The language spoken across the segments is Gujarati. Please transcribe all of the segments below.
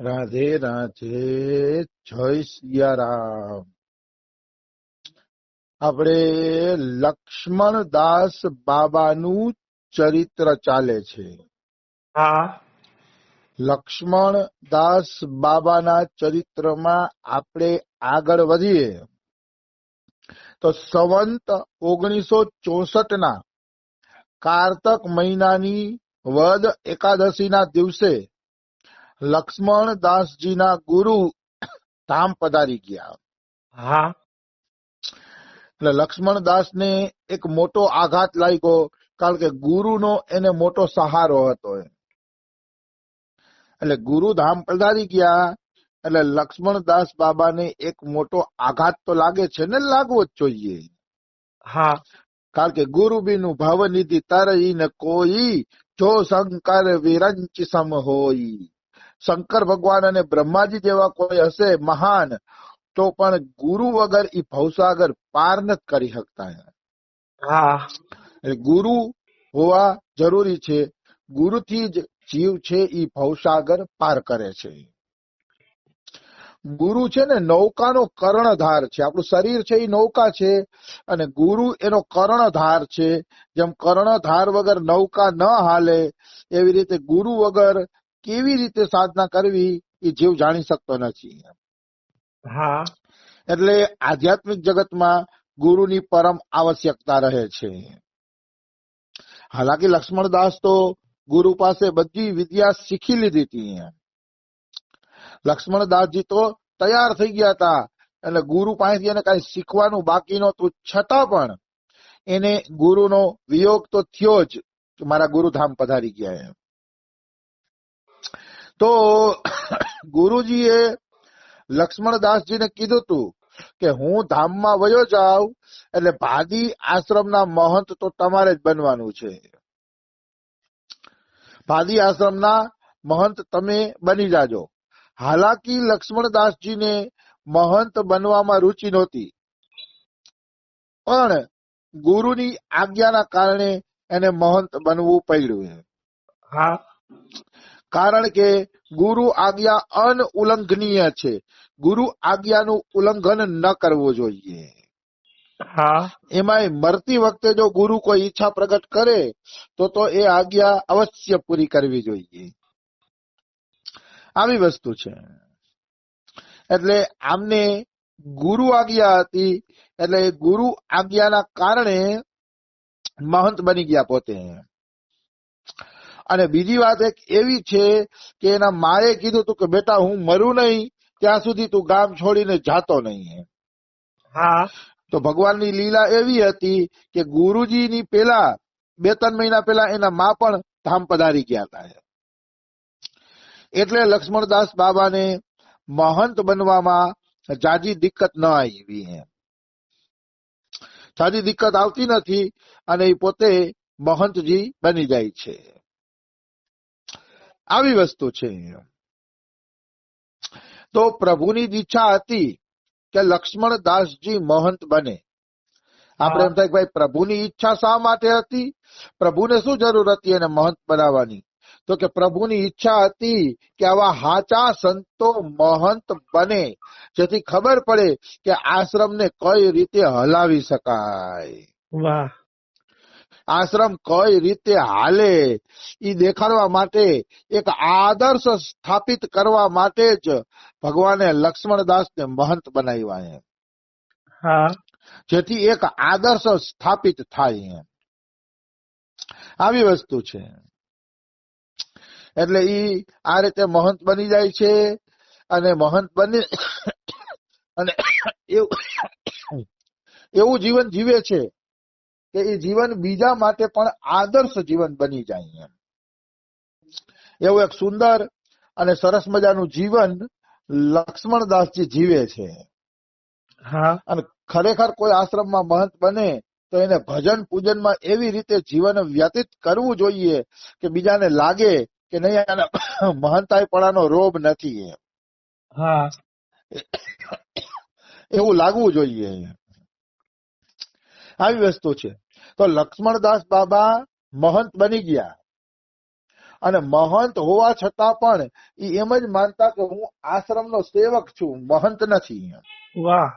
રાધે રાધે, જય સિયારામ. આપણે લક્ષ્મણદાસ બાબાનું ચરિત્ર ચાલે છે. હા લક્ષ્મણદાસ બાબાના ચરિત્રમાં આપણે આગળ વધીએ તો સંવંત 1964 કારતક મહિનાની વદ એકાદશીના દિવસે લક્ષ્મણદાસજીના ગુરુ ધામ પધારી ગયા. હા એટલે લક્ષ્મણદાસને એક મોટો આઘાત લાગ્યો, કારણ કે ગુરુનો એને મોટો સહારો હતો. એટલે ગુરુ ધામ પધારી ગયા એટલે લક્ષ્મણદાસ બાબાને એક મોટો આઘાત તો લાગે છે ને, લાગવો જ જોઈએ. હા કારણ કે ગુરુ બીનું ભવનિધિ તરઈ ને કોઈ, જો શંકર વિરંચ સમ હોય. શંકર ભગવાન અને બ્રહ્માજી જેવા કોઈ હશે મહાન, તો પણ ગુરુ વગર ઈ ભવસાગર પાર નથી કરી શકતા. હા એટલે ગુરુ હોવા જરૂરી છે. ગુરુથી જ જીવ છે ઈ ભવસાગર પાર કરે છે. ગુરુ છે ને નૌકાનો કર્ણધાર છે. આપણું શરીર છે એ નૌકા છે, અને ગુરુ એનો કર્ણધાર છે. જેમ કર્ણધાર વગર નૌકા ન હાલે, એવી રીતે ગુરુ વગર કેવી રીતે સાધના કરવી એ જીવ જાણી શકતો નથી. હા એટલે આધ્યાત્મિક જગતમાં ગુરુની પરમ આવશ્યકતા રહે છે. હાલાકી લક્ષ્મણદાસ તો ગુરુ પાસે બધી વિદ્યા શીખી લીધી હતી. લક્ષ્મણદાસજી તો તૈયાર થઈ ગયા હતા, એટલે ગુરુ પાસેથી એને કઈ શીખવાનું બાકી નહોતું. છતાં પણ એને ગુરુનો વિયોગ તો થયો જ, કે મારા ગુરુધામ પધારી ગયા એમ. તો ગુરુજીએ લક્ષ્મણદાસજીને કીધું હતું કે હું ધામમાં વયો જાઉં એટલે ભાદી આશ્રમના મહંત તો તમારે જ બનવાનું છે. ભાદી આશ્રમના મહંત તમે બની જાજો. હાલાકી લક્ષ્મણદાસજીને મહંત બનવામાં રુચિ નહોતી, પણ ગુરુની આજ્ઞાના કારણે એને મહંત બનવું પડ્યું. હા કારણ કે ગુરુ આજ્ઞા અનઉલ્લંઘનીય છે. ગુરુ આજ્ઞાનું ઉલ્લંઘન ન કરવું જોઈએ. હા એમાંય મરતી વખતે જો ગુરુ કોઈ ઈચ્છા પ્રગટ કરે તો એ આજ્ઞા અવશ્ય પૂરી કરવી જોઈએ. આવી વસ્તુ છે. એટલે આમને ગુરુ આજ્ઞા હતી, એટલે ગુરુ આજ્ઞાના કારણે મહંત બની ગયા પોતે. અને બીજી વાત એક એવી છે કે એના માએ કીધું હતું કે બેટા હું મરું નહીં ત્યાં સુધી તું ગામ છોડીને જાતો નહીં. હા તો ભગવાનની લીલા એવી હતી કે ગુરુજીની પેલા 2-3 મહિના પહેલા એના મા પણ ધામ પધારી ગયા હતા. એટલે લક્ષ્મણદાસ બાબાને મહંત બનવામાં જાજી દિક્કત ન આવી. જાજી દિક્કત આવતી નથી, અને એ પોતે મહંતજી બની જાય છે. આવી વસ્તુ છે. તો પ્રભુની ઈચ્છા હતી કે લક્ષ્મણદાસજી મહંત બને. આપણે એમ થાય કે ભાઈ પ્રભુની ઈચ્છા શા માટે હતી, પ્રભુને શું જરૂર હતી એને મહંત બનાવવાની? તો કે પ્રભુની ઈચ્છા હતી કે આવા હાચા સંતો મહંત બને, જેથી ખબર પડે કે આશ્રમને કઈ રીતે હલાવી શકાય, વાહ આશ્રમ કઈ રીતે હાલે એ દેખાડવા માટે, એક આદર્શ સ્થાપિત કરવા માટે જ ભગવાને લક્ષ્મણદાસને મહંત બનાવ્યા. હા જેથી એક આદર્શ સ્થાપિત થાય. આવી વસ્તુ છે. એટલે ઈ આ રીતે મહંત બની જાય છે. અને મહંત બની અને એવું જીવન જીવે છે કે એ જીવન બીજા માટે પણ આદર્શ જીવન બની જાય. એવું એક સુંદર અને સરસ મજાનું જીવન લક્ષ્મણદાસજી જીવે છે. હા અને ખરેખર કોઈ આશ્રમમાં મહંત બને તો એને ભજન પૂજનમાં એવી રીતે જીવન વ્યતીત કરવું જોઈએ કે બીજાને લાગે કે નહીં, આને મહંતાઈપણાનો રોગ નથી, હા એવું લાગવું જોઈએ. આવી વસ્તુ છે. તો લક્ષ્મણદાસ બાબા મહંત બની ગયા. અને મહંત હોવા છતાં પણ એ એમ જ માનતા કે હું આશ્રમનો સેવક છું, મહંત નથી. વાહ.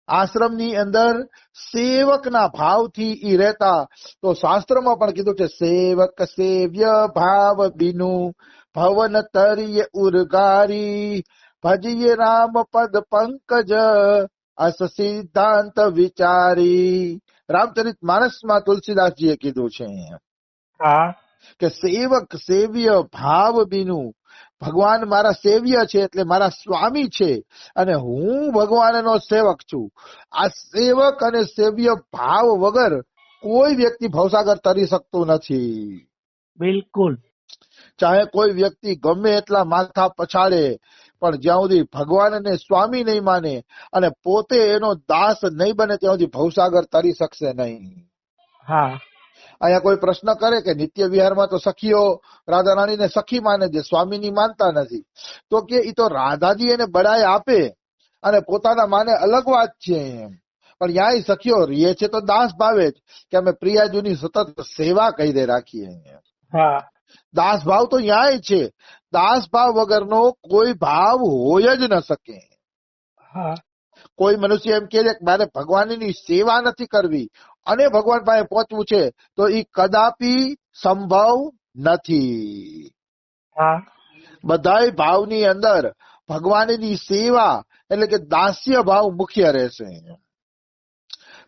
આશ્રમની અંદર સેવકના ભાવથી ઈ રહેતા. તો શાસ્ત્રમાં પણ કીધું છે સેવક સેવ્ય ભાવ બિનુ ભવન તરિય ઉર્ગારી ભજીએ રામ પદ પંકજ અસ સિદ્ધાંત વિચારી. રામચરિત માનસમાં તુલસીદાસજીએ કીધું છે હા. કે સેવક સેવ્ય ભાવ બિનુ, ભગવાન મારા સેવ્ય છે એટલે મારા સ્વામી છે અને હું ભગવાનનો સેવક છું. આ સેવક અને સેવ્ય ભાવ વગર કોઈ વ્યક્તિ ભવસાગર તરી શકતું નથી. બિલકુલ. ચાહે કોઈ વ્યક્તિ ગમે એટલા માથા પછાડે, પણ જ્યાં સુધી ભગવાનને સ્વામી નહીં માને અને પોતે એનો દાસ નહીં બને ત્યાં સુધી ભવસાગર તરી શકશે નહીં. હા. અહીંયા કોઈ પ્રશ્ન કરે કે નિત્ય વિહારમાં તો સખીઓ રાધા રાણીને સખી માને છે, સ્વામીની માનતા નથી. તો કે ઈ તો રાધાજી એને બડાઈ આપે અને પોતાના માને અલગ વાત છે એમ. પણ ન્યાય સખીઓ રીએ છે તો દાસ ભાવે જ કે અમે પ્રિયાજીની સતત સેવા કરી રાખીએ. હા. દાસ ભાવ તો ન્યાય છે. દાસ ભાવ વગરનો કોઈ ભાવ હોય જ ન શકે. હા. કોઈ મનુષ્ય એમ કહે છે કે મારે ભગવાનની સેવા નથી કરવી અને ભગવાન પાસે પહોંચવું છે, તો ઈ કદાપી સંભવ નથી. હા. બધાય ભાવની અંદર ભગવાનની સેવા એટલે કે દાસ્ય ભાવ મુખ્ય રહેશે.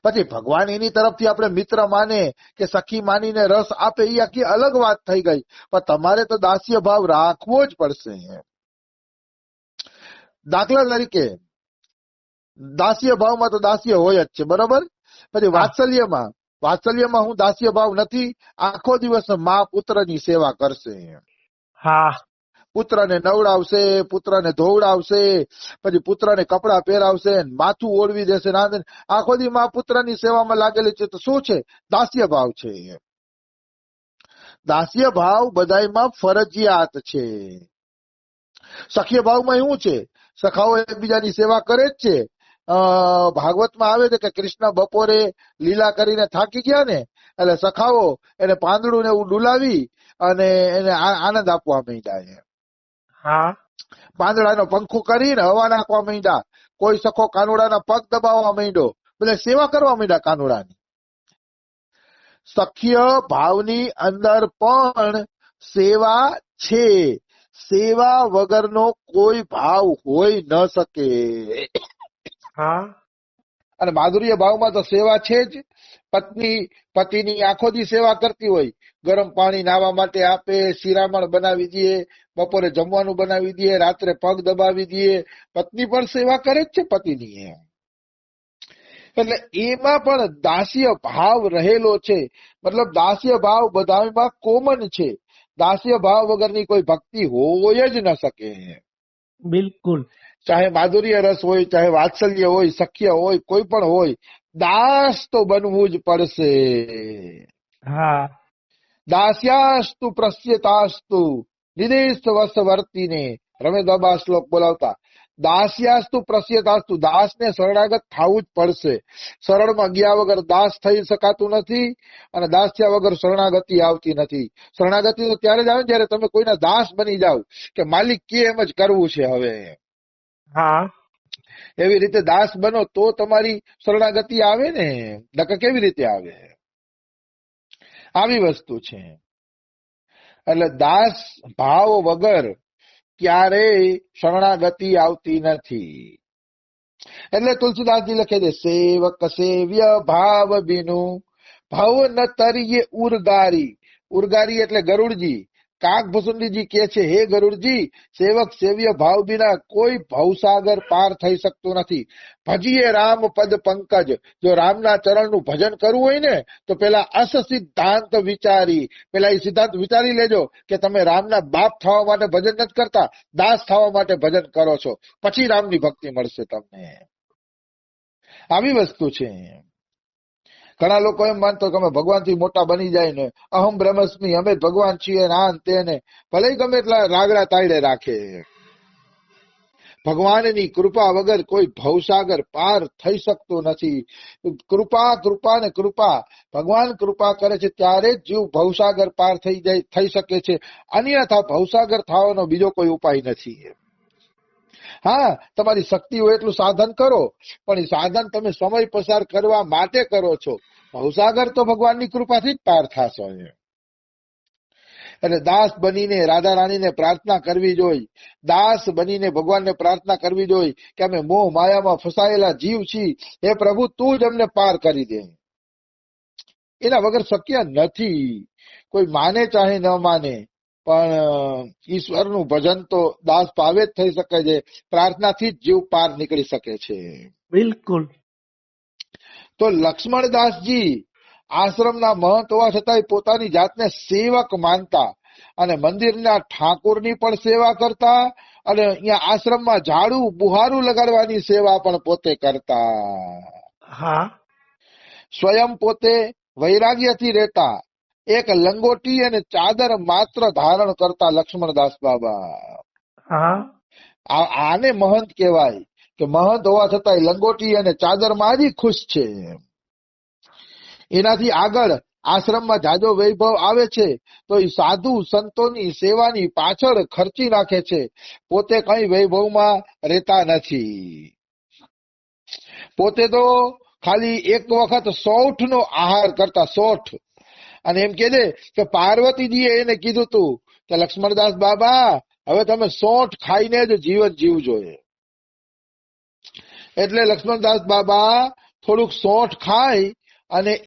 પછી ભગવાન એની તરફથી આપણે મિત્ર માને કે સખી માનીને રસ આપે એ આખી અલગ વાત થઈ ગઈ, પણ તમારે તો દાસ્ય ભાવ રાખવો જ પડશે. દાખલા તરીકે દાસ્ય ભાવમાં તો દાસ્ય હોય જ છે, બરોબર. પછી વાત્સલ્યમાં હું દાસ્ય ભાવ નથી. આખો દિવસ મા પુત્રની સેવા કરશે. હા. પુત્રને નવડાવશે, પુત્રને ધોવડાવશે, પછી પુત્રને કપડા પહેરાવશે, માથું ઓળવી દેશે. આખો દી મા પુત્રની સેવામાં લાગેલી છે. તો શું છે? દાસ્ય ભાવ છે. દાસ્ય ભાવ બધાયમાં ફરજિયાત છે. સખ્ય ભાવમાં શું છે? સખાઓ એકબીજાની સેવા કરે જ છે. ભાગવતમાં આવે છે કે કૃષ્ણ બપોરે લીલા કરીને થાકી ગયા ને, એટલે સખાઓ એને પાંદડું ને એવું ડુલાવી અને એને આનંદ આપવા માંડ્યા. હા. પાંદડાનો પંખો કરીને હવા નાખવા માંડ્યા. કોઈ સખો કાનુડાના પગ દબાવવા માંડ્યો, એટલે સેવા કરવા માંડ્યા કાનુડાની. સખ્ય ભાવની અંદર પણ સેવા છે. સેવા વગરનો કોઈ ભાવ હોય ન શકે. હા. અને માધુર્ય ભાવમાં તો સેવા છે જ. પત્ની પતિની આખો દી સેવા કરતી હોય. ગરમ પાણી નાવા માટે આપે, શિરામણ બનાવી દે, બપોરે જમવાનું બનાવી દે, રાત્રે પગ દબાવી દે. પત્ની પણ સેવા કરે જ છે પતિની. એટલે એમાં પણ દાસ્ય ભાવ રહેલો છે. મતલબ દાસ્ય ભાવ બધામાં કોમન છે. દાસ્ય ભાવ વગરની કોઈ ભક્તિ હોય જ ન શકે. બિલકુલ. ચાહે માધુર્ય રસ હોય, ચાહે વાત્સલ્ય હોય, સખ્ય હોય, કોઈ પણ હોય, દાસ તો બનવું જ પડશે. હા. દાસ્યાસ્તુ પ્રસ્યતાસ્તુ નિદેશ વસવર્તીને રમેશ બાબા શ્લોક બોલાવતા. દાસ્યાસ્તુ પ્રસ્યતાસ્તુ, દાસને શરણાગત થવું જ પડશે. શરણમાં ગયા વગર દાસ થઈ શકાતું નથી અને દાસ થયા વગર શરણાગતિ આવતી નથી. શરણાગતિ તો ત્યારે જ આવે જયારે તમે કોઈના દાસ બની જાવ કે માલિક કે એમ જ કરવું છે હવે. હા. એવી રીતે દાસ બનો તો તમારી શરણાગતિ આવે ને, નકર કેવી રીતે આવે? આવી વસ્તુ છે. એટલે દાસ ભાવ વગર ક્યારેય શરણાગતિ આવતી નથી. એટલે તુલસીદાસજી લખે છે સેવક સેવ્ય ભાવ બિનુ ભવ ન તરીએ ઉર્ગારી. ઉર્ગારી એટલે ગરુડજી. કાક ભુસુંડીજી કે છે, હે ગરુડજી, સેવક સેવ્ય ભાવ વિના કોઈ ભવસાગર પાર થઈ શકતું નથી. ભજીએ રામ પદ પંકજ, જો રામના ચરણનું ભજન કરવું હોય ને તો પેલા અસ સિદ્ધાંત વિચારી, પેલા એ સિદ્ધાંત વિચારી લેજો કે તમે રામના બાપ થવા માટે ભજન નથી કરતા, દાસ થવા માટે ભજન કરો છો, પછી રામની ભક્તિ મળશે તમને. આવી વસ્તુ છે. ઘણા લોકો એમ માનતો કે અમે ભગવાનથી મોટા બની જાય ને, અહમ બ્રહ્મસ્મી, અમે ભગવાન છીએ ને આ તે ને, ભલે ગમે એટલા રાગડા તાળે રાખે, ભગવાનની કૃપા વગર કોઈ ભવસાગર પાર થઈ શકતો નથી. કૃપા કૃપા ને કૃપા. ભગવાન કૃપા કરે છે ત્યારે જ જીવ ભવસાગર પાર થઈ શકે છે. અન્યથા ભવસાગર થવાનો બીજો કોઈ ઉપાય નથી. હા, તમારી શક્તિ હોય એટલું સાધન કરો, પણ એ સાધન તમે સમય પસાર કરવા માટે કરો છો. ભવસાગર તો ભગવાનની કૃપાથી જ પાર થશો. એટલે દાસ બનીને રાધા રાણીને પ્રાર્થના કરવી જોઈએ. દાસ બનીને ભગવાનને પ્રાર્થના કરવી જોઈએ કે અમે મોહ માયામાં ફસાયેલા જીવ છીએ, હે પ્રભુ તું જ અમને પાર કરી દે. એના વગર શક્ય નથી. કોઈ માને ચાહે ન માને, પણ ઈશ્વરનું ભજન તો દાસ ભાવે જ થઈ શકે છે. પ્રાર્થનાથી જ જીવ પાર નીકળી શકે છે. બિલકુલ. તો લક્ષ્મણદાસજી આશ્રમના મહંત હોવા છતાંય પોતાની જાતને સેવક માનતા અને મંદિરના ઠાકોરની પણ સેવા કરતા અને અહીંયા આશ્રમમાં ઝાડુ બુહારું લગાડવાની સેવા પણ પોતે કરતા. હા. સ્વયં પોતે વૈરાગ્યથી રહેતા. એક લંગોટી અને ચાદર માત્ર ધારણ કરતા લક્ષ્મણદાસ બાબા. હા. આને મહંત કહેવાય કે મહંત હોવા છતાંય લંગોટી અને ચાદરમાં જ ખુશ છે. એનાથી આગળ આશ્રમમાં જાજો વૈભવ આવે છે તો એ સાધુ સંતોની સેવાની પાછળ ખર્ચી નાખે છે. પોતે કઈ વૈભવમાં રહેતા નથી. પોતે તો ખાલી એક વખત 60 નો આહાર કરતા, 60. અને એમ કે છે કે પાર્વતીજીએ એને કીધું તું કે લક્ષ્મણદાસ બાબા હવે તમે 60 ખાઈને જ જીવન જીવજો. એટલે લક્ષ્મણદાસ બાબા થોડુંક 60 ખાય અને